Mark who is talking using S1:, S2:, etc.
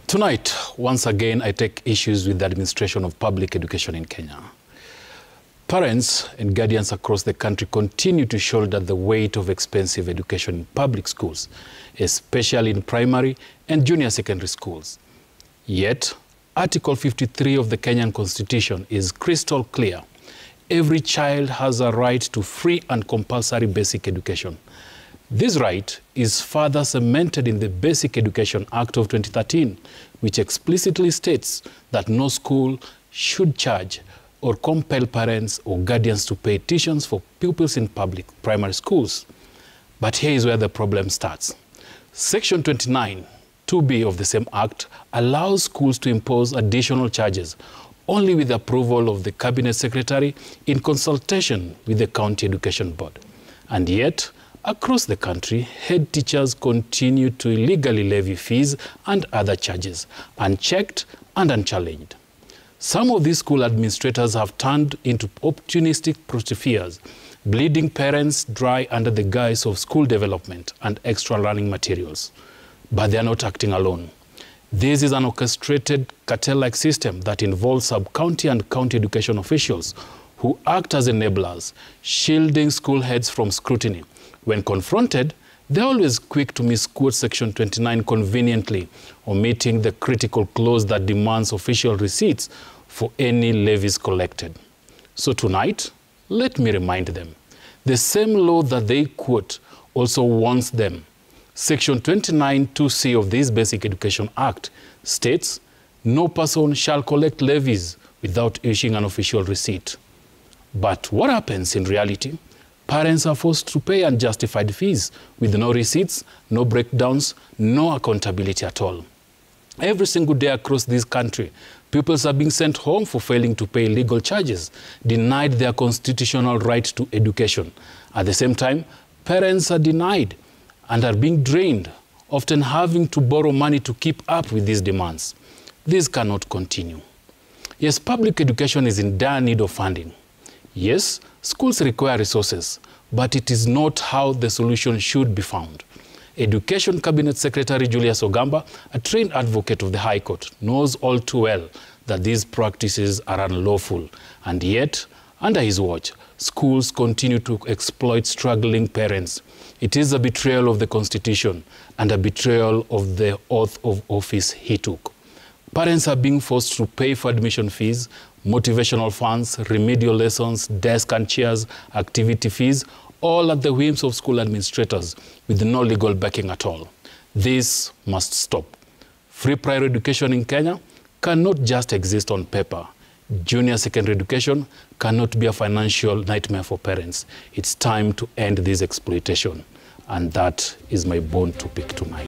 S1: Tonight, once again, I take issues with the administration of public education in Kenya. Parents and guardians across the country continue to shoulder the weight of expensive education in public schools, especially in primary and junior secondary schools. Yet, Article 53 of the Kenyan Constitution is crystal clear. Every child has a right to free and compulsory basic education. This right is further cemented in the Basic Education Act of 2013, which explicitly states that no school should charge or compel parents or guardians to pay tuitions for pupils in public primary schools. But here is where the problem starts. Section 29, 2B of the same act allows schools to impose additional charges only with the approval of the Cabinet Secretary in consultation with the County Education Board. And yet, across the country, head teachers continue to illegally levy fees and other charges, unchecked and unchallenged. Some of these school administrators have turned into opportunistic profiteers, bleeding parents dry under the guise of school development and extra learning materials. But they are not acting alone. This is an orchestrated cartel-like system that involves sub-county and county education officials who act as enablers, shielding school heads from scrutiny. When confronted, they're always quick to misquote Section 29 conveniently, omitting the critical clause that demands official receipts for any levies collected. So tonight, let me remind them, the same law that they quote also warns them. Section 29 2C of this Basic Education Act states, no person shall collect levies without issuing an official receipt. But what happens in reality? Parents are forced to pay unjustified fees with no receipts, no breakdowns, no accountability at all. Every single day across this country, pupils are being sent home for failing to pay legal charges, denied their constitutional right to education. At the same time, parents are denied and are being drained, often having to borrow money to keep up with these demands. This cannot continue. Yes, public education is in dire need of funding. Yes, schools require resources, but it is not how the solution should be found. Education Cabinet Secretary Julius Ogamba, a trained advocate of the High Court, knows all too well that these practices are unlawful. And yet, under his watch, schools continue to exploit struggling parents. It is a betrayal of the Constitution and a betrayal of the oath of office he took. Parents are being forced to pay for admission fees, motivational funds, remedial lessons, desk and chairs, activity fees, all at the whims of school administrators with no legal backing at all. This must stop. Free primary education in Kenya cannot just exist on paper. Junior secondary education cannot be a financial nightmare for parents. It's time to end this exploitation. And that is my bone to pick tonight.